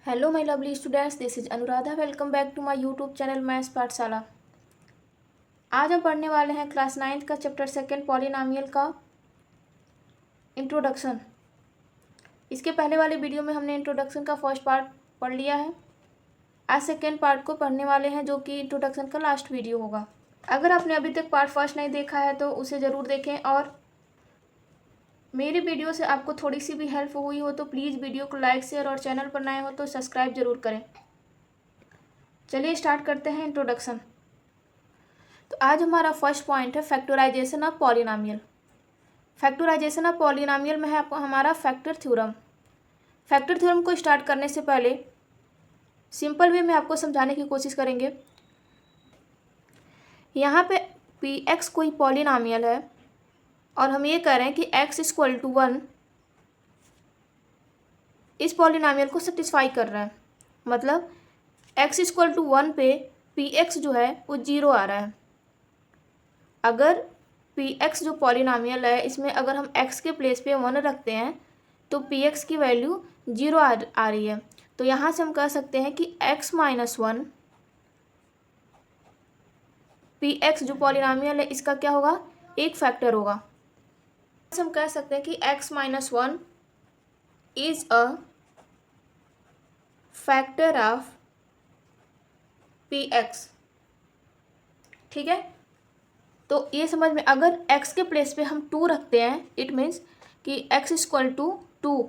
Hello my lovely students, this is Anuradha. Welcome back to my YouTube channel maths Pathshala. आज हम पढ़ने वाले हैं क्लास 9th का चैप्टर सेकंड पॉलिनॉमियल का इंट्रोडक्शन। इसके पहले वाले वीडियो में हमने इंट्रोडक्शन का फर्स्ट पार्ट पढ़ लिया है। आज सेकेंड पार्ट को पढ़ने वाले हैं, जो कि इंट्रोडक्शन का लास्ट वीडियो होगा। अगर आपने अभी तक पार्ट फर्स्ट नहीं देखा है तो उसे ज़रूर देखें, और मेरी वीडियो से आपको थोड़ी सी भी हेल्प हुई हो तो प्लीज़ वीडियो को लाइक, शेयर और चैनल पर नए हो तो सब्सक्राइब जरूर करें। चलिए स्टार्ट करते हैं इंट्रोडक्शन। तो आज हमारा फर्स्ट पॉइंट है factorisation of polynomial. Factorisation of polynomial में है आपको हमारा फैक्टर थ्योरम। फैक्टर थ्योरम को स्टार्ट करने से पहले सिंपल वे में आपको समझाने की कोशिश करेंगे। यहाँ पे पी एक्स कोई पॉलिनॉमियल है और हम ये कह रहे हैं कि x इक्वल टू 1 इस पॉलिनॉमियल को सेटिस्फाई कर रहा है। मतलब x इक्वल टू 1 पे पी एक्स जो है वो 0 आ रहा है। अगर पी एक्स जो पॉलिनॉमियल है, इसमें अगर हम x के प्लेस पे 1 रखते हैं तो पी एक्स की वैल्यू 0 आ रही है। तो यहाँ से हम कह सकते हैं कि x माइनस 1 पी एक्स जो पॉलिनॉमियल है इसका क्या होगा, एक फैक्टर होगा। हम कह सकते हैं कि x minus 1 is a factor of P x. ठीक है, तो ये समझ में, अगर x के प्लेस पे हम 2 रखते हैं, इट मीन्स कि x इक्वल टू 2,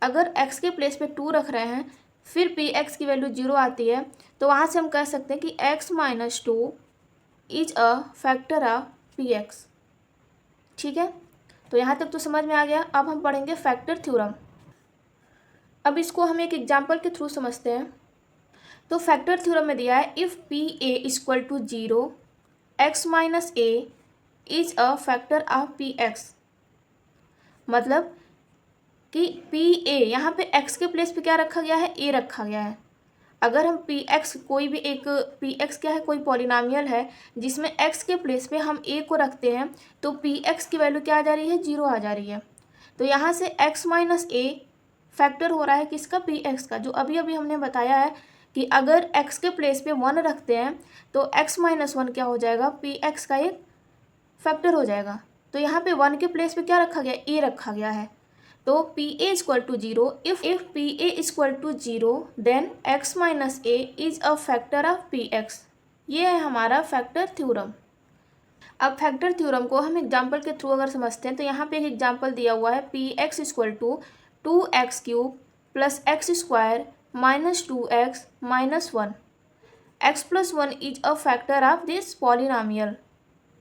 अगर x के प्लेस पे 2 रख रहे हैं फिर पी एक्स की वैल्यू 0 आती है, तो वहाँ से हम कह सकते हैं कि x minus 2 is a factor of P x. ठीक है, तो यहाँ तक तो समझ में आ गया। अब हम पढ़ेंगे फैक्टर थ्योरम। अब इसको हम एक एग्जाम्पल के थ्रू समझते हैं। तो फैक्टर थ्योरम में दिया है if P A equal to 0 x minus A is a factor of P x. मतलब कि पी ए, यहाँ पे x के प्लेस पे क्या रखा गया है, a रखा गया है। अगर हम पी एक्स कोई भी एक पी एक्स क्या है, कोई पॉलिनॉमियल है जिसमें x के प्लेस पे हम a को रखते हैं तो पी एक्स की वैल्यू क्या आ जा रही है, 0 आ जा रही है। तो यहाँ से x माइनस ए फैक्टर हो रहा है किसका, पी एक्स का। जो अभी अभी हमने बताया है कि अगर x के प्लेस पे 1 रखते हैं तो x माइनस 1 क्या हो जाएगा, पी एक्स का एक फैक्टर हो जाएगा। तो यहाँ पे 1 के प्लेस पे क्या रखा गया, a रखा गया है। तो P A equal to 0, if P A equal to 0 then x minus A is a factor of P x. ये है हमारा फैक्टर थ्योरम। अब फैक्टर थ्योरम को हम एग्जाम्पल के थ्रू अगर समझते हैं तो यहाँ पे एक एग्जाम्पल दिया हुआ है, P x equal to 2x cube plus x square minus 2x minus 1। x plus 1 is a factor of this polynomial.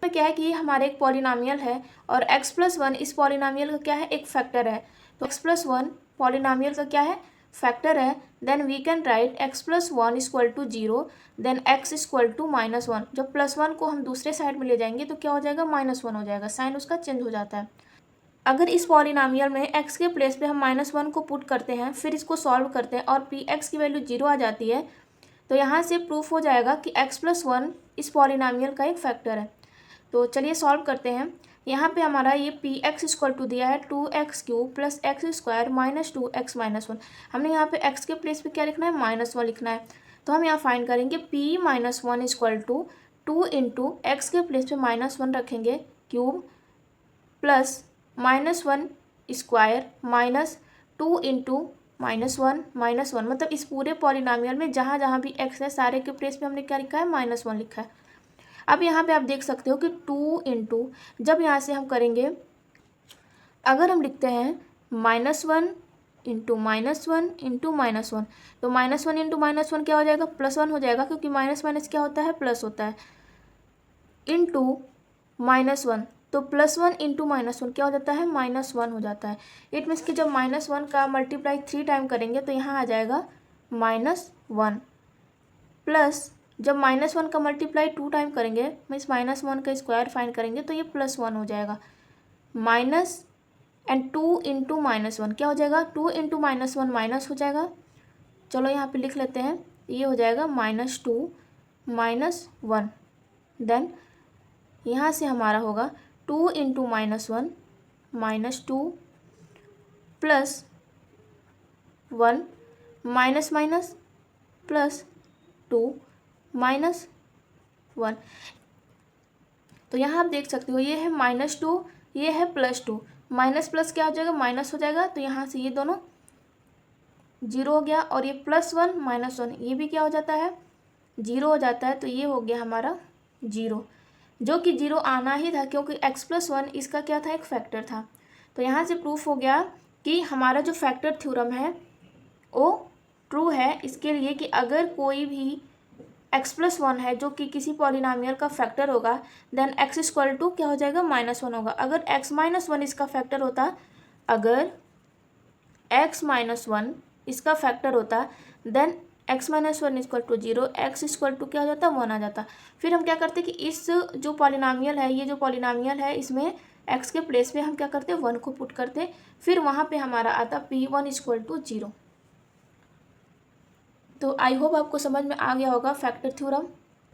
में क्या है कि ये हमारे एक पॉलिनॉमियल है और x प्लस 1 इस पॉलिनॉमियल का क्या है, एक फैक्टर है। तो x प्लस 1 पॉलिनॉमियल का क्या है, फैक्टर है। Then we can write x plus 1 equal to 0 then x equal to minus 1। जब प्लस 1 को हम दूसरे साइड में ले जाएंगे तो क्या हो जाएगा, माइनस 1 हो जाएगा, साइन उसका चेंज हो जाता है। अगर इस पॉलिनॉमियल में x के प्लेस पे हम माइनस 1 को पुट करते हैं, फिर इसको सॉल्व करते हैं और पी एक्स की वैल्यू 0 आ जाती है, तो यहाँ से प्रूफ हो जाएगा कि x प्लस 1 इस पॉलिनॉमियल का एक फैक्टर है। तो चलिए सॉल्व करते हैं। यहाँ पे हमारा ये पी एक्स इक्वल टू दिया है 2x cube plus x square minus 2x minus 1। हमने यहाँ पे x के प्लेस पे क्या लिखना है, माइनस 1 लिखना है। तो हम यहाँ फाइंड करेंगे p minus 1 equal to 2 into x के प्लेस पे माइनस 1 रखेंगे cube plus minus 1 square minus 2 into minus 1 minus 1। मतलब इस पूरे पॉलिनॉमियल में जहाँ जहाँ भी x है सारे के प्लेस पे हमने क्या लिखा है, माइनस 1 लिखा है। अब यहाँ पे आप देख सकते हो कि 2 इंटू, जब यहाँ से हम करेंगे, अगर हम लिखते हैं -1 इंटू -1 इंटू -1, तो -1 इंटू -1 क्या हो जाएगा, +1 हो जाएगा, क्योंकि माइनस माइनस क्या होता है, प्लस होता है। इंटू -1, तो +1 इंटू -1 क्या हो जाता है, -1 हो जाता है। इट मीन्स कि जब -1 का मल्टीप्लाई 3 टाइम करेंगे तो यहाँ आ जाएगा -1, प्लस जब -1 का मल्टीप्लाई 2 टाइम करेंगे मीन्स -1 का स्क्वायर फाइंड करेंगे तो ये +1 हो जाएगा। माइनस एंड 2 इंटू -1 क्या हो जाएगा, 2 इंटू -1 माइनस हो जाएगा। चलो यहाँ पे लिख लेते हैं, ये हो जाएगा -2 -1। देन यहाँ से हमारा होगा 2 into -1 -2 plus 1 minus minus plus 2 minus 1। तो यहाँ आप देख सकते हो ये है -2, ये है +2, माइनस प्लस क्या हो जाएगा, माइनस हो जाएगा। तो यहाँ से ये दोनों 0 हो गया, और ये +1 -1 ये भी क्या हो जाता है, 0 हो जाता है। तो ये हो गया हमारा 0, जो कि 0 आना ही था क्योंकि x+1 इसका क्या था, एक फैक्टर था। तो यहाँ से प्रूफ हो गया कि हमारा जो फैक्टर थ्योरम है वो ट्रू है इसके लिए कि अगर कोई भी x+1 है जो कि किसी पॉलिनॉमियल का फैक्टर होगा, देन x = क्या हो जाएगा, -1 होगा। अगर x-1 इसका फैक्टर होता, अगर x-1 इसका फैक्टर होता, देन x-1 = 0, x = क्या हो जाता, 1 आ जाता। फिर हम क्या करते कि इस जो पॉलिनॉमियल है, ये जो पॉलिनॉमियल है, इसमें x के प्लेस पे हम क्या करते, 1 को पुट करते, फिर वहाँ पे हमारा आता p1 = 0। तो आई होप आपको समझ में आ गया होगा फैक्टर थ्योरम।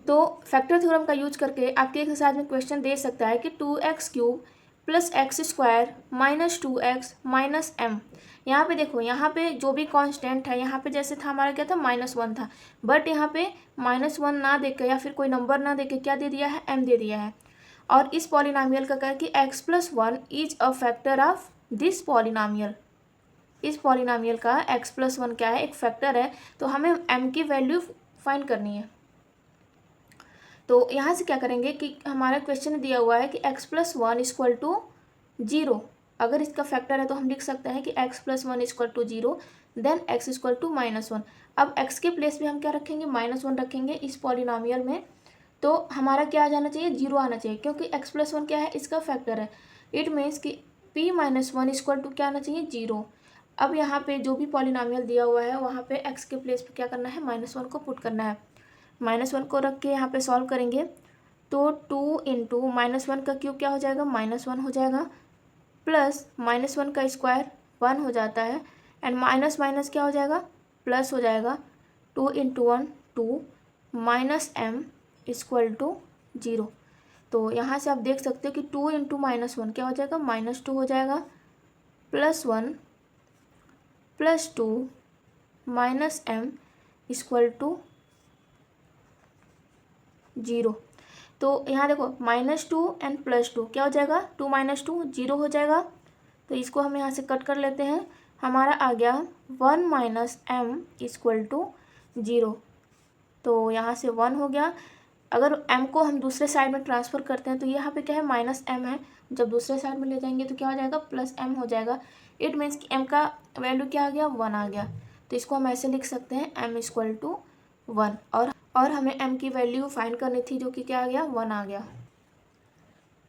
तो फैक्टर थ्योरम का यूज करके आपके एक्सरसाइज में क्वेश्चन दे सकता है कि 2x³ + x² - 2x - m। यहाँ पे देखो, यहाँ पे जो भी कांस्टेंट है, यहाँ पे जैसे था हमारा क्या था, -1 था, बट यहाँ पे -1 ना देके या फिर कोई नंबर ना देके क्या दे दिया है, m दे दिया है। और इस पॉलिनॉमियल का कहा कि x+1 is a factor of this polynomial. इस पॉलिनॉमियल का x+1 क्या है, एक फैक्टर है। तो हमें m की वैल्यू फाइंड करनी है। तो यहाँ से क्या करेंगे कि हमारा क्वेश्चन दिया हुआ है कि x+1 = 0। अगर इसका फैक्टर है तो हम लिख सकते हैं कि x+1 = 0, देन x = -1। अब x के प्लेस पे हम क्या रखेंगे, -1 रखेंगे इस पॉलिनॉमियल में। तो हमारा क्या आ जाना चाहिए, 0 आना चाहिए, क्योंकि x+1 क्या है, इसका फैक्टर है। इट मीन्स कि p-1 = क्या आना चाहिए, 0। अब यहाँ पे जो भी पॉलिनॉमियल दिया हुआ है वहाँ पे x के प्लेस पे क्या करना है, -1 को पुट करना है। -1 को रख के यहाँ पे सॉल्व करेंगे तो 2 × -1 का क्यूब क्या हो जाएगा, -1 हो जाएगा, प्लस -1 का स्क्वायर 1 हो जाता है, एंड माइनस माइनस क्या हो जाएगा, प्लस हो जाएगा। 2 × 1 2 -m = 0। तो यहाँ से आप देख सकते हो कि 2 × -1 क्या हो जाएगा, -2 हो जाएगा, +1 +2 -m = 0। तो यहाँ देखो, -2 एंड +2 क्या हो जाएगा, 2 - 2 0 हो जाएगा। तो इसको हम यहाँ से कट कर लेते हैं, हमारा आ गया 1 - m = 0। तो यहाँ से 1 हो गया। अगर m को हम दूसरे साइड में ट्रांसफ़र करते हैं तो यहाँ पे क्या है, -m है, जब दूसरे साइड में ले जाएंगे तो क्या हो जाएगा, +m हो जाएगा। इट मीन्स कि m का वैल्यू क्या आ गया, 1 आ गया। तो इसको हम ऐसे लिख सकते हैं m = 1, और हमें m की वैल्यू फाइंड करनी थी जो कि क्या आ गया, 1 आ गया।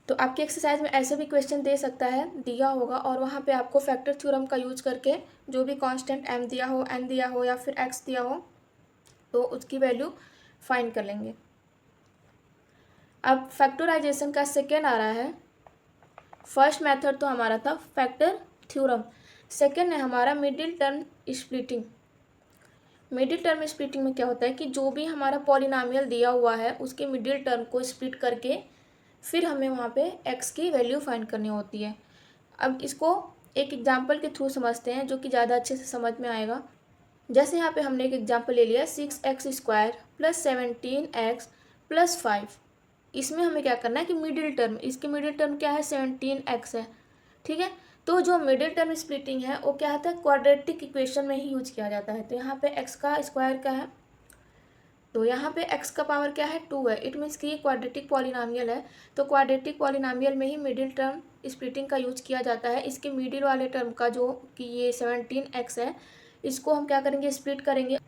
तो आपके एक्सरसाइज में ऐसे भी क्वेश्चन दे सकता है, दिया होगा, और वहाँ पे आपको फैक्टर थ्योरम का यूज करके जो भी कांस्टेंट m दिया हो, n दिया हो या फिर x दिया हो, तो उसकी वैल्यू फाइंड कर लेंगे। अब फैक्टराइजेशन का सेकेंड आ रहा है। फर्स्ट मेथड तो हमारा था फैक्टर थ्योरम, सेकेंड है हमारा middle term splitting. Middle term splitting में क्या होता है कि जो भी हमारा पॉलिनॉमियल दिया हुआ है उसके मिडिल टर्म को स्प्लिट करके फिर हमें वहाँ पे x की वैल्यू फाइंड करनी होती है। अब इसको एक एग्जांपल के थ्रू समझते हैं जो कि ज़्यादा अच्छे से समझ में आएगा। जैसे यहाँ पे हमने एक एग्जांपल ले लिया, 6x² + 17x + 5। इसमें हमें क्या करना है कि मिडिल टर्म, इसके मिडिल टर्म क्या है, 17x है, ठीक है। तो जो मिडिल टर्म स्प्लिटिंग है वो क्या होता है, क्वाड्रेटिक इक्वेशन में ही यूज किया जाता है। तो यहाँ पे x का स्क्वायर क्या है, तो यहाँ पे x का पावर क्या है, 2 है। इट मीन्स कि ये क्वाड्रेटिक पॉलिनॉमियल है। तो क्वाड्रेटिक पॉलिनॉमियल में ही मिडिल टर्म स्प्लिटिंग का यूज किया जाता है। इसके मिडिल वाले टर्म का जो कि ये 17x है, इसको हम क्या करेंगे, स्प्लिट करेंगे।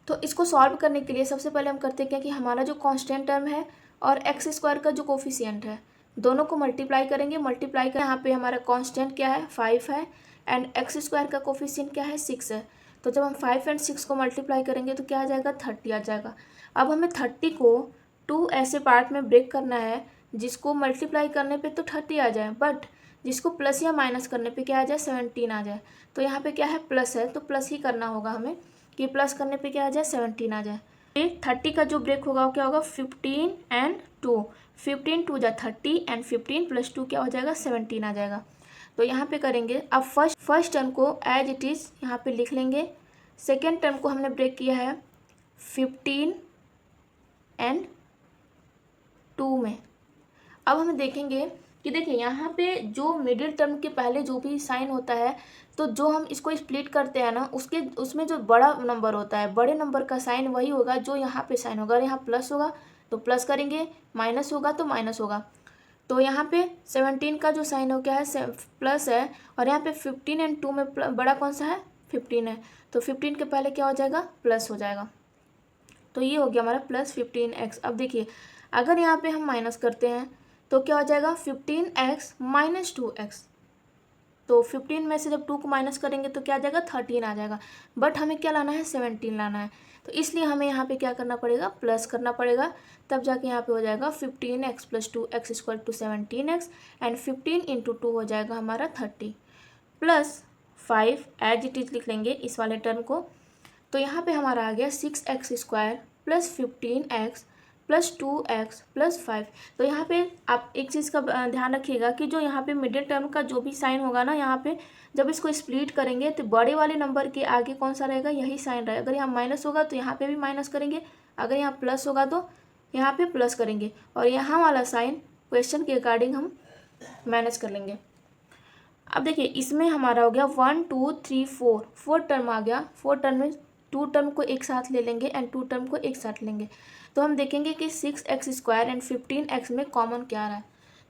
तो इसको सॉल्व करने के लिए सबसे पहले हम करते क्या कि हमारा जो कांस्टेंट टर्म है और x² का जो कोफिशिएंट है, दोनों को मल्टीप्लाई करेंगे। मल्टीप्लाई कर यहाँ पे हमारा कांस्टेंट क्या है, 5 है, एंड x² का कोफिशिएंट क्या है, 6 है। तो जब हम 5 और 6 को मल्टीप्लाई करेंगे तो क्या आ जाएगा, 30 आ जाएगा। अब हमें 30 को 2 ऐसे पार्ट में ब्रेक करना है जिसको मल्टीप्लाई करने पे तो 30 आ जाए, बट जिसको प्लस या माइनस करने पे क्या आ जाए, 17 आ जाए। तो यहाँ पे क्या है, प्लस है, तो प्लस ही करना होगा हमें, कि प्लस करने पे क्या आ जाए, 17 आ जाए। 30 का जो ब्रेक होगा वो क्या होगा, 15 एंड 2, 15 2 जा 30 एंड 15 + 2 क्या हो जाएगा, 17 आ जाएगा। तो यहाँ पे करेंगे। अब फर्स्ट टर्म को एज इट इज़ यहाँ पे लिख लेंगे, सेकेंड टर्म को हमने ब्रेक किया है 15 और 2 में। अब हम देखेंगे कि देखिए यहाँ पे जो मिडिल टर्म के पहले जो भी साइन होता है, तो जो हम इसको स्प्लिट करते हैं ना, उसमें जो बड़ा नंबर होता है, बड़े नंबर का साइन वही होगा जो यहाँ पे साइन होगा। यहाँ प्लस होगा तो प्लस करेंगे, माइनस होगा तो माइनस होगा। तो यहाँ पे 17 का जो साइन हो क्या है, प्लस है, और यहाँ पे 15 और 2 में बड़ा कौन सा है, 15 है, तो 15 के पहले क्या हो जाएगा, प्लस हो जाएगा। तो ये हो गया हमारा प्लस 15x। अब देखिए अगर यहाँ पे हम माइनस करते हैं तो क्या हो जाएगा, 15x माइनस 2x। तो 15 में से जब 2 को माइनस करेंगे तो क्या आ जाएगा, 13 आ जाएगा। बट हमें क्या लाना है, 17 लाना है, तो इसलिए हमें यहाँ पे क्या करना पड़ेगा, प्लस करना पड़ेगा। तब जाके यहाँ पे हो जाएगा 15x + 2x = 17x, एंड 15 × 2 हो जाएगा हमारा 30, +5 एज इट इज लिख लेंगे इस वाले टर्म को। तो यहाँ पे हमारा आ गया 6x² + 15x + 2x + 5। तो यहाँ पे आप एक चीज़ का ध्यान रखिएगा कि जो यहाँ पे मिडिल टर्म का जो भी साइन होगा ना, यहाँ पे जब इसको स्प्लिट करेंगे तो बड़े वाले नंबर के आगे कौन सा रहेगा, यही साइन रहेगा। अगर यहाँ माइनस होगा तो यहाँ पे भी माइनस करेंगे, अगर यहाँ प्लस होगा तो यहाँ पे प्लस करेंगे, और यहाँ वाला साइन क्वेश्चन के अकॉर्डिंग हम मैनेज कर लेंगे। अब देखिए इसमें हमारा हो गया 1 2 3 4, 4 टर्म आ गया। 4 टर्म में 2 टर्म को एक साथ ले लेंगे एंड 2 टर्म को एक साथ लेंगे, तो हम देखेंगे कि 6x² एंड 15x में कॉमन क्या आ रहा है।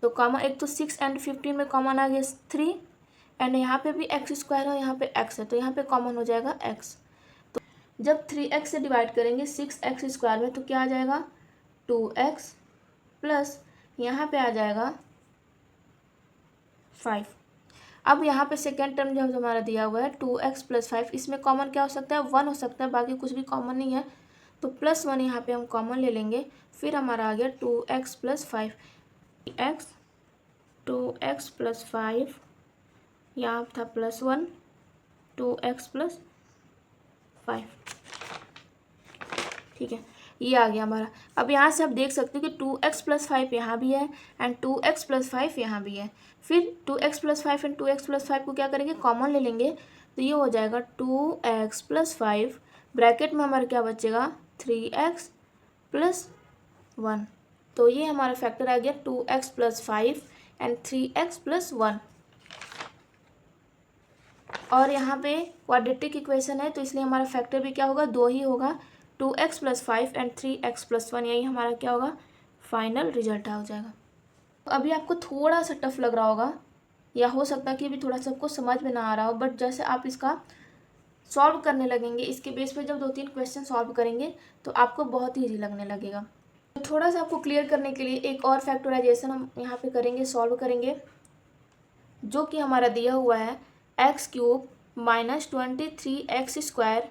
तो कॉमन एक तो 6 एंड 15 में कॉमन आ गया 3, एंड यहाँ पे भी x² है और यहाँ पे x है, तो यहाँ पे कॉमन हो जाएगा x। तो जब 3x से डिवाइड करेंगे 6x² में तो क्या आ जाएगा, 2x, प्लस यहाँ पे आ जाएगा 5। अब यहाँ पे सेकेंड टर्म जो हमारा दिया हुआ है 2x + 5, इसमें कॉमन क्या हो सकता है, 1 हो सकता है, बाकी कुछ भी कॉमन नहीं है, तो +1 यहाँ पे हम कॉमन ले लेंगे। फिर हमारा आ गया 2x + 5, 2x + 5, यहाँ था +1, 2x + 5, ठीक है, ये आ गया हमारा। अब यहाँ से आप देख सकते हो कि 2x + 5 यहाँ भी है एंड 2x + 5 यहाँ भी है। फिर 2x + 5 एंड 2x + 5 को क्या करेंगे, कॉमन ले लेंगे, तो ये हो जाएगा 2x + 5, ब्रैकेट में हमारा क्या बचेगा, 3x + 1। तो ये हमारा फैक्टर आ गया 2x + 5 एंड 3x + 1। और यहाँ पे क्वाड्रेटिक इक्वेशन है, तो इसलिए हमारा फैक्टर भी क्या होगा, 2 ही होगा, 2x + 5 एंड 3x + 1। यही हमारा क्या होगा, फाइनल रिजल्ट हो जाएगा। अभी आपको थोड़ा सा टफ लग रहा होगा, या हो सकता है कि अभी थोड़ा सा आपको समझ में ना आ रहा हो, बट जैसे आप इसका सॉल्व करने लगेंगे, इसके बेस पे जब 2-3 क्वेश्चन सॉल्व करेंगे तो आपको बहुत ही ईजी लगने लगेगा। तो थोड़ा सा आपको क्लियर करने के लिए एक और फैक्टराइजेशन हम यहाँ पे करेंगे, सॉल्व करेंगे, जो कि हमारा दिया हुआ है x³ - 23x²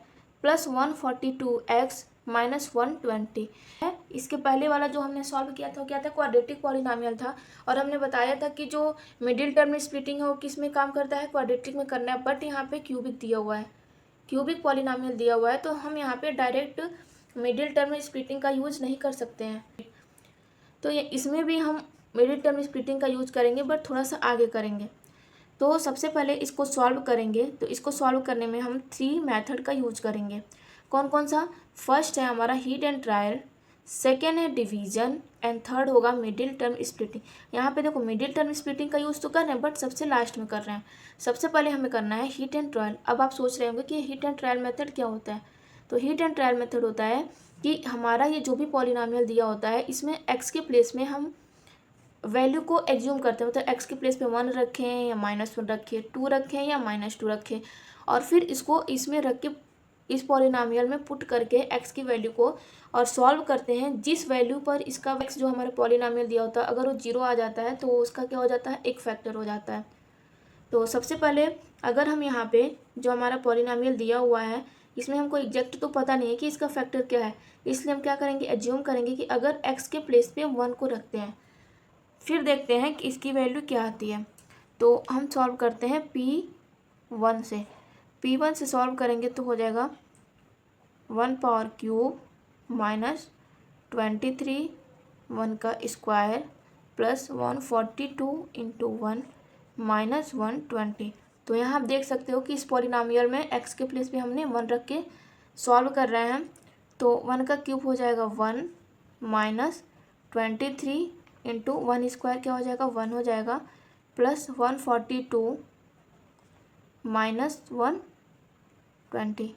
+ 142x - 120 है। इसके पहले वाला जो हमने सॉल्व किया था क्या था, क्वाड्रेटिक पॉलिनॉमियल था, और हमने बताया था कि जो मिडिल टर्म स्प्लिटिंग है वो किस में काम करता है, क्वाड्रेटिक में करना है। बट यहाँ पे क्यूबिक दिया हुआ है, क्यूबिक पॉलिनॉमियल दिया हुआ है, तो हम यहाँ पे डायरेक्ट मिडिल टर्म स्प्लिटिंग का यूज नहीं कर सकते हैं। तो ये इसमें भी हम मिडिल टर्म स्प्लिटिंग का यूज करेंगे, बट थोड़ा सा आगे करेंगे। तो सबसे पहले इसको सॉल्व करेंगे, तो इसको सॉल्व करने में हम 3 मेथड का यूज करेंगे। कौन कौन सा, फर्स्ट है हमारा हीट एंड ट्रायल, सेकेंड है डिवीजन, एंड थर्ड होगा मिडिल टर्म स्प्लिटिंग। यहाँ पे देखो मिडिल टर्म स्प्लिटिंग का यूज़ तो कर रहे हैं, बट सबसे लास्ट में कर रहे हैं। सबसे पहले हमें करना है हीट एंड ट्रायल। अब आप सोच रहे होंगे कि हीट एंड ट्रायल मेथड क्या होता है। तो हीट एंड ट्रायल मेथड होता है कि हमारा ये जो भी पॉलिनॉमियल दिया होता है, इसमें एक्स के प्लेस में हम वैल्यू को एज्यूम करते हैं, मतलब एक्स के प्लेस पे 1 रखें या -1 रखें, 2 रखें या -2 रखें, और फिर इसको इसमें रख के इस पॉलिनॉमियल में पुट करके एक्स की वैल्यू को और सॉल्व करते हैं। जिस वैल्यू पर इसका एक्स जो हमारे पॉलिनॉमियल दिया होता है, अगर वो 0 आ जाता है तो उसका क्या हो जाता है, एक फैक्टर हो जाता है। तो सबसे पहले अगर हम यहाँ पे जो हमारा पॉलिनॉमियल दिया हुआ है, इसमें हमको एग्जैक्ट तो पता नहीं है कि इसका फैक्टर क्या है, इसलिए हम क्या करेंगे, एज्यूम करेंगे कि अगर एक्स के प्लेस पे 1 को रखते हैं, फिर देखते हैं कि इसकी वैल्यू क्या आती है। तो हम सॉल्व करते हैं P1 से। P1 से सॉल्व करेंगे तो हो जाएगा 1³ -23 1 का स्क्वायर + 142 × 1 - 120। तो यहाँ आप देख सकते हो कि इस पॉलिनॉमियल में x के प्लेस पे हमने 1 रख के सॉल्व कर रहे हैं। तो 1 का क्यूब हो जाएगा 1 माइनस 23 इंटू 1 स्क्वायर क्या हो जाएगा 1 हो जाएगा प्लस 142 माइनस 120।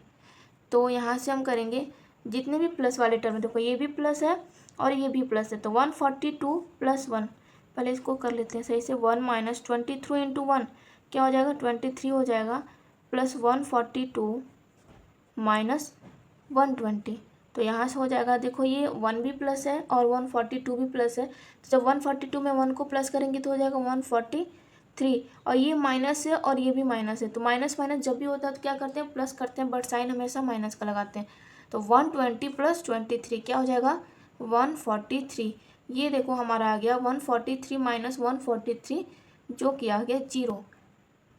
तो यहाँ से हम करेंगे जितने भी प्लस वाले टर्म, देखो ये भी प्लस है और ये भी प्लस है, तो 142 प्लस 1, पहले इसको कर लेते हैं सही से। 1 माइनस 23 इंटू 1 क्या हो जाएगा 23 हो जाएगा प्लस 142 माइनस 120। तो यहाँ से हो जाएगा, देखो ये 1 भी प्लस है और 142 भी प्लस है, तो जब 142 में 1 को प्लस करेंगे तो हो जाएगा 143, और ये माइनस है और ये भी माइनस है, तो माइनस माइनस जब भी होता है तो क्या करते हैं प्लस करते हैं, बट साइन हमेशा माइनस का लगाते हैं। तो 120 प्लस 23 क्या हो जाएगा 143। ये देखो हमारा आ गया 143 माइनस 143 जो कि आ गया 0,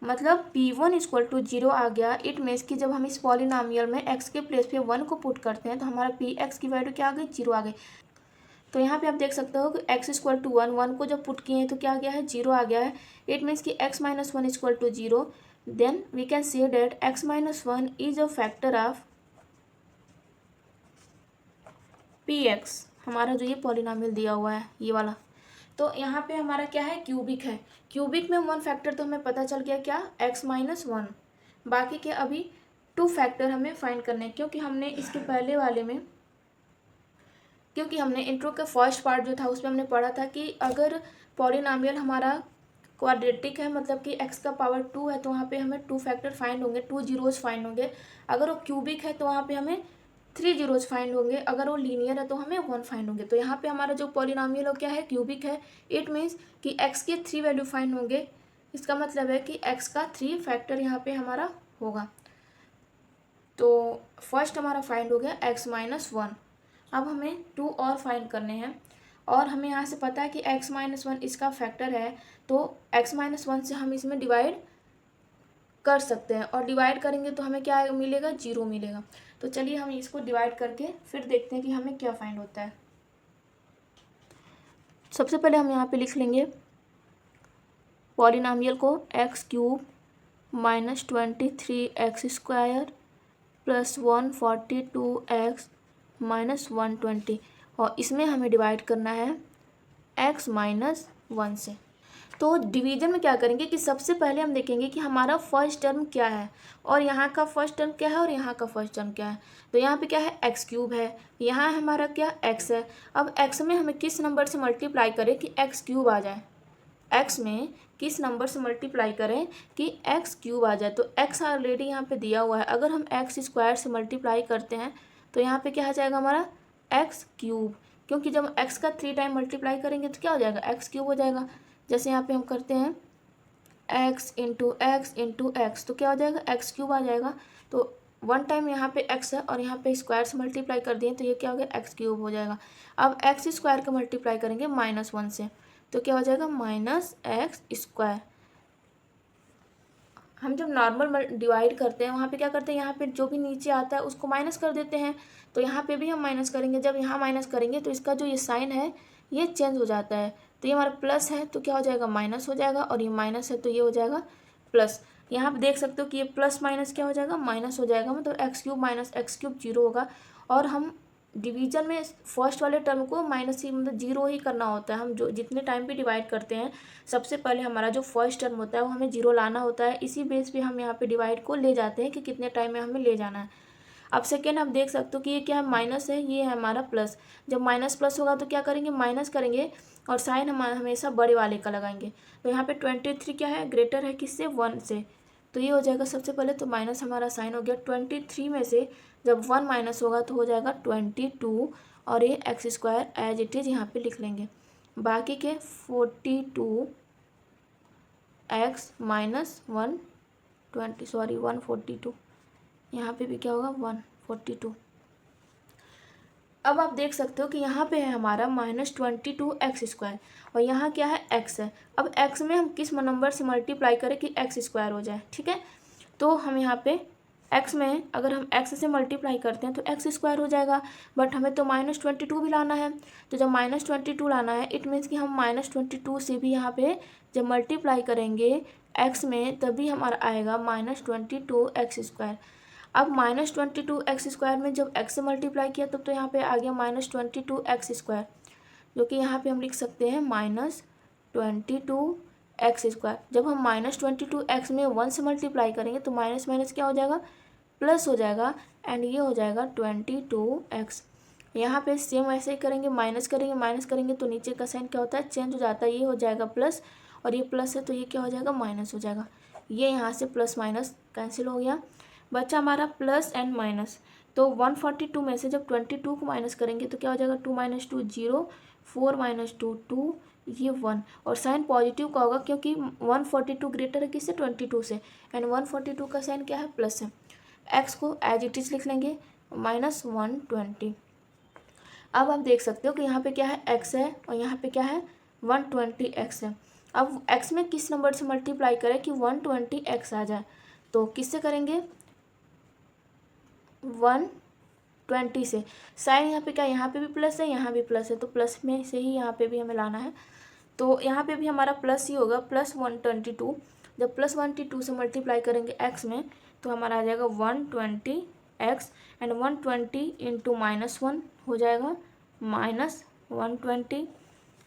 मतलब P1 इक्वल टू 0 आ गया। इट मीन्स कि जब हम इस पॉलिनॉमियल में x के प्लेस पे 1 को पुट करते हैं तो हमारा Px की वैल्यू क्या आ गई 0 आ गई। तो यहाँ पे आप देख सकते हो कि x इक्वल टू 1, 1 को जब पुट किए हैं तो क्या आ गया है 0 आ गया है। इट मीन्स कि x minus 1 equal to 0, then we can say that x minus 1 is a factor of Px, हमारा जो ये पॉलिनॉमियल दिया हुआ है ये वाला। तो यहाँ पे हमारा क्या है क्यूबिक है, क्यूबिक में 1 फैक्टर तो हमें पता चल गया क्या x माइनस 1, बाकी के अभी 2 फैक्टर हमें फाइंड करने हैं, क्योंकि हमने इसके पहले वाले में, क्योंकि हमने इंट्रो का फर्स्ट पार्ट जो था उसमें हमने पढ़ा था कि अगर पॉलिनॉमियल हमारा क्वाड्रेटिक है, मतलब कि x का पावर 2 है, तो वहाँ पे हमें 2 फैक्टर फाइंड होंगे, 2 जीरोज फाइंड होंगे। अगर वो क्यूबिक है तो वहाँ पे हमें 3 जीरोज फाइंड होंगे, अगर वो लीनियर है तो हमें 1 फाइंड होंगे। तो यहाँ पे हमारा जो पॉलिनॉमियल हो क्या है क्यूबिक है। इट मीन्स कि x के 3 वैल्यू फाइंड होंगे, इसका मतलब है कि x का 3 फैक्टर यहाँ पे हमारा होगा। तो फर्स्ट हमारा फाइंड हो गया x माइनस 1। अब हमें 2 और फाइंड करने हैं, और हमें यहाँ से पता है कि x माइनस 1 इसका फैक्टर है, तो x माइनस 1 से हम इसमें डिवाइड कर सकते हैं, और डिवाइड करेंगे तो हमें क्या मिलेगा 0 मिलेगा। तो चलिए हम इसको डिवाइड करके फिर देखते हैं कि हमें क्या फाइंड होता है। सबसे पहले हम यहाँ पे लिख लेंगे पॉलिनॉमियल को x cube minus 23x square plus 142x minus 120, और इसमें हमें डिवाइड करना है x माइनस 1 से। तो डिवीजन में क्या करेंगे कि सबसे पहले हम देखेंगे कि हमारा फर्स्ट टर्म क्या है, और यहाँ का फर्स्ट टर्म क्या है, और यहाँ का फर्स्ट टर्म क्या है। तो यहाँ पे क्या है एक्स क्यूब है, यहाँ हमारा क्या x है। अब x में हमें किस नंबर से मल्टीप्लाई करें कि एक्स क्यूब आ जाए, x में किस नंबर से मल्टीप्लाई करें कि x क्यूब आ जाए। तो x ऑलरेडी यहाँ पे दिया हुआ है, अगर हम x स्क्वायर से मल्टीप्लाई करते हैं तो यहाँ पे क्या आ जाएगा हमारा x क्यूब, क्योंकि जब x का 3 टाइम मल्टीप्लाई करेंगे तो क्या हो जाएगा x क्यूब हो जाएगा। जैसे यहाँ पे हम करते हैं x इंटू एक्स, तो क्या हो जाएगा x क्यूब आ जाएगा। तो 1 टाइम यहाँ पे x है और यहाँ पे स्क्वायर से मल्टीप्लाई कर दिए तो ये क्या हो गया x क्यूब हो जाएगा। अब x स्क्वायर का मल्टीप्लाई करेंगे माइनस 1 से, तो क्या हो जाएगा माइनस एक्स स्क्वायर। हम जब नॉर्मल डिवाइड करते हैं वहाँ पे क्या करते हैं, यहाँ पे जो भी नीचे आता है उसको माइनस कर देते हैं, तो यहाँ पे भी हम माइनस करेंगे। जब यहाँ माइनस करेंगे तो इसका जो ये साइन है ये चेंज हो जाता है, तो ये हमारा प्लस है तो क्या हो जाएगा माइनस हो जाएगा, और ये माइनस है तो ये हो जाएगा प्लस। यहाँ पे देख सकते हो कि ये प्लस माइनस क्या हो जाएगा माइनस हो जाएगा, मतलब x cube minus x cube 0 होगा। और हम डिवीजन में फर्स्ट वाले टर्म को माइनस ही मतलब 0 ही करना होता है। हम जो जितने टाइम पे डिवाइड करते हैं सबसे पहले हमारा जो फर्स्ट टर्म होता है वो हमें 0 लाना होता है, इसी बेस पे हम यहाँ पे डिवाइड को ले जाते हैं कि कितने टाइम में हमें ले जाना है। अब सेकेंड आप देख सकते हो कि ये क्या है माइनस है, ये है हमारा प्लस। जब माइनस प्लस होगा तो क्या करेंगे माइनस करेंगे, और साइन हम हमेशा बड़े वाले का लगाएंगे। तो यहाँ पे 23 क्या है ग्रेटर है किससे 1 से, तो ये हो जाएगा सबसे पहले तो माइनस हमारा साइन हो गया। 23 में से जब 1 माइनस होगा तो हो जाएगा 22, और ये x square as it is यहाँ पे लिख लेंगे। बाकी के 42 एक्स माइनस 142, यहाँ पे भी क्या होगा 142। अब आप देख सकते हो कि यहाँ पे है हमारा -22 एक्स स्क्वायर, और यहाँ क्या है x है। अब x में हम किस नंबर से मल्टीप्लाई करें कि एक्स स्क्वायर हो जाए, ठीक है। तो हम यहाँ पे एक्स में अगर हम एक्स से मल्टीप्लाई करते हैं तो एक्स स्क्वायर हो जाएगा, बट हमें तो -22 भी लाना है। तो जब -22 लाना है इट मीन्स कि हम -22 से भी यहाँ पे जब मल्टीप्लाई करेंगे एक्स में तभी हमारा आएगा -22 एक्स स्क्वायर। अब -22 एक्स स्क्वायर में जब एक्स से मल्टीप्लाई किया तब तो यहाँ पे आ गया -22 एक्स स्क्वायर, जो कि यहाँ पे हम लिख सकते हैं -22 एक्स स्क्वायर। जब हम -22 एक्स में 1 से मल्टीप्लाई करेंगे तो माइनस माइनस क्या हो जाएगा, प्लस हो जाएगा, एंड ये हो जाएगा 22 एक्स। यहाँ पे सेम ऐसे ही करेंगे, माइनस करेंगे तो नीचे का साइन क्या होता है, चेंज हो जाता है, ये हो जाएगा प्लस, और ये प्लस है तो ये क्या हो जाएगा, माइनस हो जाएगा। ये यहाँ से प्लस माइनस कैंसिल हो गया, बचा हमारा प्लस एंड माइनस। तो 142 में से जब 22 को माइनस करेंगे तो क्या हो जाएगा, 2 - 2 0, 4 - 2 2, ये 1, और साइन पॉजिटिव का होगा क्योंकि 142 ग्रेटर है किससे, 22 से, एंड 142 का साइन क्या है, प्लस है। एक्स को एज इट इज लिख लेंगे -120। अब आप देख सकते हो कि यहाँ पे क्या है, एक्स है, और यहाँ पे क्या है, 120 एक्स है। अब एक्स में किस नंबर से मल्टीप्लाई करें कि 120 एक्स आ जाए, तो किससे करेंगे, 120 से। साइन यहाँ पे क्या, यहाँ पे भी प्लस है, यहाँ भी प्लस है, तो प्लस में से ही यहाँ पे भी हमें लाना है। तो यहाँ पे भी हमारा प्लस ही होगा, +122। जब +122 से मल्टीप्लाई करेंगे एक्स में तो हमारा आ जाएगा 120 एक्स, एंड 120 इंटू -1 हो जाएगा -120,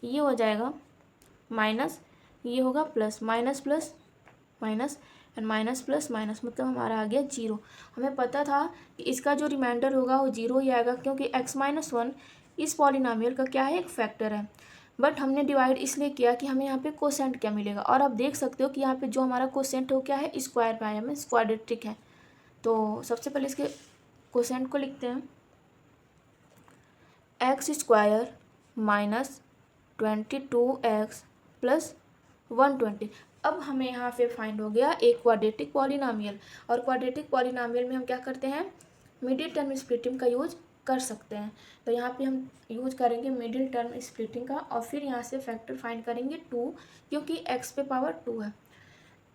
ये हो जाएगा माइनस, ये होगा plus, minus plus minus, and minus plus minus, मतलब हमारा आ गया 0। हमें पता था कि इसका जो रिमाइंडर होगा वो 0 ही आएगा क्योंकि x-1 इस पॉलिनोमियल का क्या है, एक फैक्टर है। बट हमने डिवाइड इसलिए किया कि हमें यहाँ पे कोसेंट क्या मिलेगा, और आप देख सकते हो कि यहाँ पे जो हमारा कोसेंट हो क्या है, स्क्वायर पे आया, में क्वाड्रेटिक है। तो सबसे पहले इसके कोसेंट को लिखते हैं, एक्स स्क्वायर -22x + 120। अब हमें यहाँ पे फाइंड हो गया एक क्वाड्रेटिक पॉलिनोमियल, और क्वाड्रेटिक पॉलिनोमियल में हम क्या करते हैं, मिडिल टर्म स्प्लिटिंग का यूज कर सकते हैं। तो यहाँ पे हम यूज करेंगे मिडिल टर्म स्प्लिटिंग का, और फिर यहाँ से फैक्टर फाइंड करेंगे 2, क्योंकि x पे पावर 2 है।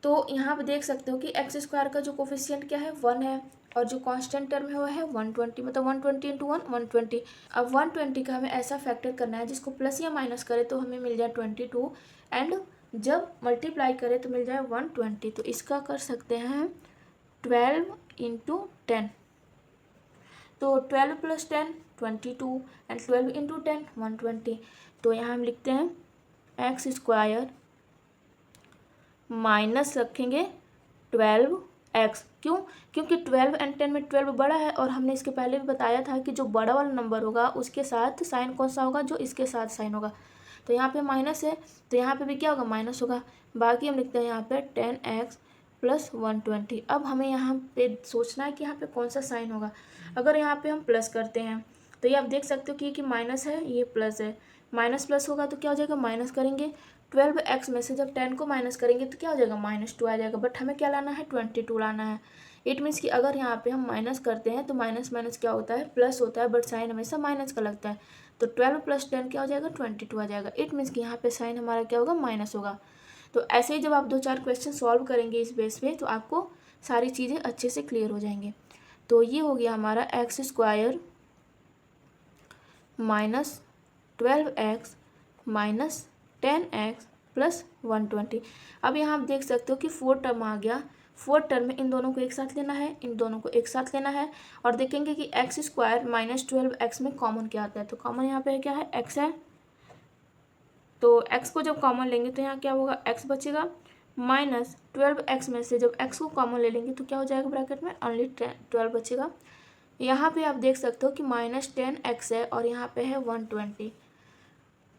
तो यहाँ पे देख सकते हो कि एक्स स्क्वायर का जो कोफिशिएंट क्या है, 1 है, और जो कांस्टेंट टर्म है वो है 120, मतलब 120 इंटू 1 120। अब 120 का हमें ऐसा फैक्टर करना है जिसको प्लस या माइनस करे तो हमें मिल जाए 22, एंड जब मल्टीप्लाई करें तो मिल जाए 120। तो इसका कर सकते हैं 12 इंटू 10, तो 12 + 10 22, एंड 12 इंटू 10 120। तो यहाँ हम लिखते हैं एक्स स्क्वायर माइनस रखेंगे 12x, क्यों, क्योंकि 12 एंड 10 में 12 बड़ा है, और हमने इसके पहले भी बताया था कि जो बड़ा वाला नंबर होगा उसके साथ साइन कौन सा होगा, जो इसके साथ साइन होगा। तो यहाँ पे माइनस है तो यहाँ पे भी क्या होगा, माइनस होगा। बाकी हम लिखते हैं यहाँ पे 10x + 120। अब हमें यहाँ पे सोचना है कि यहाँ पे कौन सा साइन होगा। अगर यहाँ पे हम प्लस करते हैं तो ये आप देख सकते हो कि माइनस है, ये प्लस है, माइनस प्लस होगा तो क्या हो जाएगा, माइनस करेंगे। 12x में से जब 10 को माइनस करेंगे तो क्या हो जाएगा, -2 आ जाएगा, बट हमें क्या लाना है, 22 लाना है। इट मीन्स कि अगर यहाँ पे हम माइनस करते हैं तो माइनस माइनस क्या होता है, प्लस होता है, बट साइन हमेशा माइनस का लगता है। तो 12 + 10 क्या हो जाएगा, 22 आ जाएगा। इट मीन्स कि यहाँ पे साइन हमारा क्या होगा, माइनस होगा। तो ऐसे ही जब आप 2-4 क्वेश्चन सॉल्व करेंगे इस बेस पे तो आपको सारी चीज़ें अच्छे से क्लियर हो जाएंगे। तो ये हो गया हमारा एक्स स्क्वायर -12x -10x + 120। अब यहाँ आप देख सकते हो कि 4 टर्म आ गया। 4 टर्म में इन दोनों को एक साथ लेना है, इन दोनों को एक साथ लेना है, और देखेंगे कि एक्स स्क्वायर -12x में कॉमन क्या आता है। तो कॉमन यहाँ पे क्या है, x है, तो x को जब कॉमन लेंगे तो यहाँ क्या होगा, x बचेगा, -12x में से जब x को कॉमन ले लेंगे तो क्या हो जाएगा, ब्रैकेट में ओनली 12 बचेगा। यहाँ पे आप देख सकते हो कि -10x है, और यहाँ पे है 120।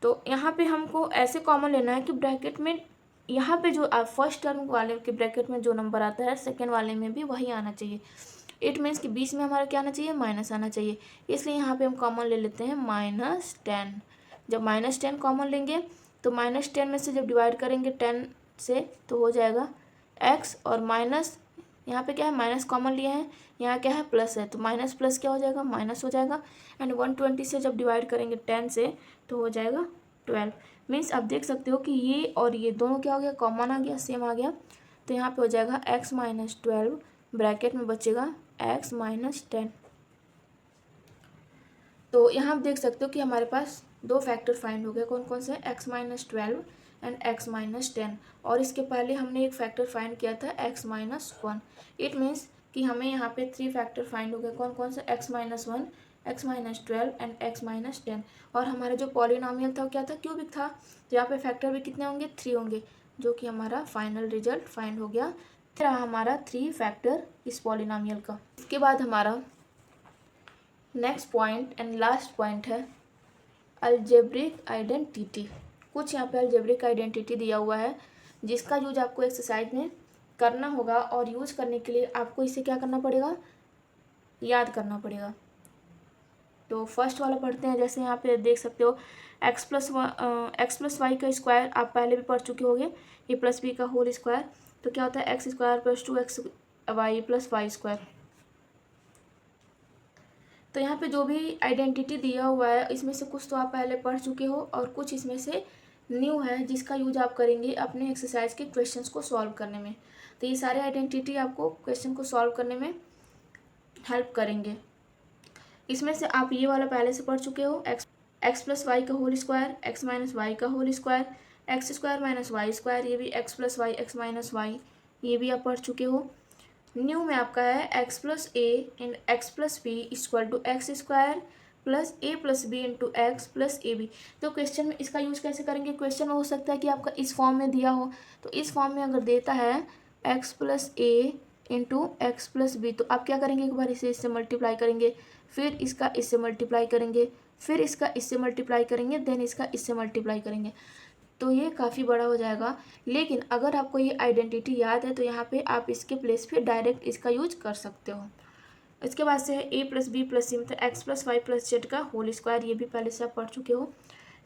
तो यहाँ पे हमको ऐसे कॉमन लेना है कि ब्रैकेट में यहाँ पे जो फर्स्ट टर्म वाले के ब्रैकेट में जो नंबर आता है सेकेंड वाले में भी वही आना चाहिए। इट मीन्स कि बीच में हमारा क्या आना चाहिए, माइनस आना चाहिए। इसलिए यहाँ पे हम कॉमन ले लेते हैं -10। जब -10 कॉमन लेंगे तो -10 में से जब डिवाइड करेंगे 10 से तो हो जाएगा x, और माइनस यहाँ पे क्या है, माइनस कॉमन लिए हैं, यहाँ क्या है, प्लस है, तो माइनस प्लस क्या हो जाएगा, माइनस हो जाएगा। एंड 120 से जब डिवाइड करेंगे 10 से तो हो जाएगा 12। मीन्स आप देख सकते हो कि ये और ये दोनों क्या हो गया, कॉमन आ गया, सेम आ गया। तो यहाँ पे हो जाएगा x - 12 ब्रैकेट में बचेगा x माइनस 10। तो यहाँ आप देख सकते हो कि हमारे पास दो फैक्टर फाइंड हो गए। कौन कौन से? x minus 12 and x minus 10। और इसके पहले हमने एक फैक्टर फाइंड किया था x माइनस 1। इट मीन्स कि हमें यहाँ पे 3 फैक्टर फाइंड हो गए। कौन कौन से? x minus 1, x minus 12 and x minus 10। और हमारा जो पॉलिनॉमियल था वो क्या था? क्यूबिक था। तो यहाँ पे फैक्टर भी कितने होंगे? 3 होंगे, जो कि हमारा फाइनल रिजल्ट फाइंड हो गया। फिर हमारा 3 फैक्टर इस पॉलिनॉमियल का। इसके बाद हमारा next point and last point है अलजेब्रिक आइडेंटिटी। कुछ यहाँ पे अलजेब्रिक आइडेंटिटी दिया हुआ है जिसका यूज आपको एक्सरसाइज में करना होगा, और यूज करने के लिए आपको इसे क्या करना पड़ेगा? याद करना पड़ेगा। तो फर्स्ट वाला पढ़ते हैं। जैसे यहाँ पे देख सकते हो एक्स प्लस वाई का स्क्वायर आप पहले भी पढ़ चुके होंगे, ए प्लस बी का होल स्क्वायर। तो क्या होता है? X square plus 2x y plus y square. तो यहाँ पे जो भी आइडेंटिटी दिया हुआ है इसमें से कुछ तो आप पहले पढ़ चुके हो और कुछ इसमें से न्यू है जिसका यूज आप करेंगे अपने एक्सरसाइज के क्वेश्चंस को सॉल्व करने में। तो ये सारे आइडेंटिटी आपको क्वेश्चन को सॉल्व करने में हेल्प करेंगे। इसमें से आप ये वाला पहले से पढ़ चुके हो, एक्स प्लस वाई का whole square, X minus Y का whole square, X square minus Y square, ये भी X plus Y X minus Y, ये भी आप पढ़ चुके हो। न्यू में आपका है x plus A and x plus B equal to x square plus A plus B into x plus A B. तो क्वेश्चन में इसका यूज कैसे करेंगे? क्वेश्चन में हो सकता है कि आपका इस फॉर्म में दिया हो, तो इस फॉर्म में अगर देता है एक्स प्लस ए इंटू एक्स प्लस बी, तो आप क्या करेंगे? एक बार इसे इससे मल्टीप्लाई करेंगे, फिर इसका इससे मल्टीप्लाई करेंगे, फिर इसका इससे मल्टीप्लाई करेंगे, देन इसका इससे मल्टीप्लाई करेंगे। तो ये काफ़ी बड़ा हो जाएगा। लेकिन अगर आपको ये आइडेंटिटी याद है तो यहाँ पे आप इसके प्लेस पे डायरेक्ट इसका यूज कर सकते हो। इसके बाद से है A plus B plus C, मतलब X plus Y plus Z का होल स्क्वायर, ये भी पहले से आप पढ़ चुके हो।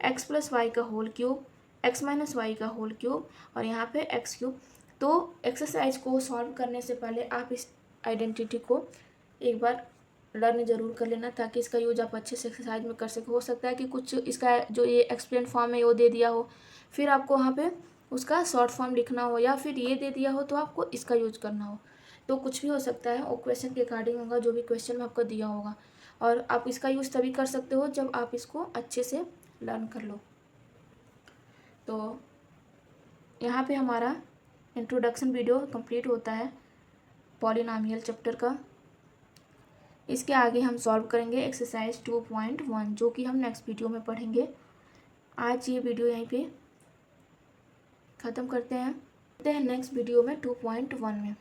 एक्स प्लस वाई का whole cube, X minus Y का होल क्यूब, और यहाँ पे एक्स क्यूब। तो एक्सरसाइज को सॉल्व करने से पहले आप इस आइडेंटिटी को एक बार लर्न जरूर कर लेना ताकि इसका यूज आप अच्छे से एक्सरसाइज में कर सको। हो सकता है कि कुछ इसका जो ये एक्सप्लेन फॉर्म है वो दे दिया हो, फिर आपको वहाँ पे उसका शॉर्ट फॉर्म लिखना हो, या फिर ये दे दिया हो तो आपको इसका यूज करना हो। तो कुछ भी हो सकता है, वो क्वेश्चन के अकॉर्डिंग होगा जो भी क्वेश्चन में आपको दिया होगा। और आप इसका यूज़ तभी कर सकते हो जब आप इसको अच्छे से लर्न कर लो। तो यहाँ पे हमारा इंट्रोडक्शन वीडियो कंप्लीट होता है पॉलिनॉमियल चैप्टर का। इसके आगे हम सॉल्व करेंगे एक्सरसाइज 2.1 जो कि हम नेक्स्ट वीडियो में पढ़ेंगे। आज ये वीडियो यहीं पे ख़त्म करते हैं नेक्स्ट वीडियो में 2.1 में।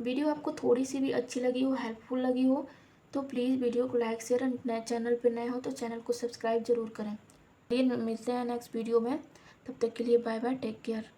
वीडियो आपको थोड़ी सी भी अच्छी लगी हो, हेल्पफुल लगी हो, तो प्लीज़ वीडियो को लाइक शेयर, नए चैनल पर नए हो तो चैनल को सब्सक्राइब जरूर करें। ये मिलते हैं नेक्स्ट वीडियो में, तब तक के लिए बाय बाय, टेक केयर।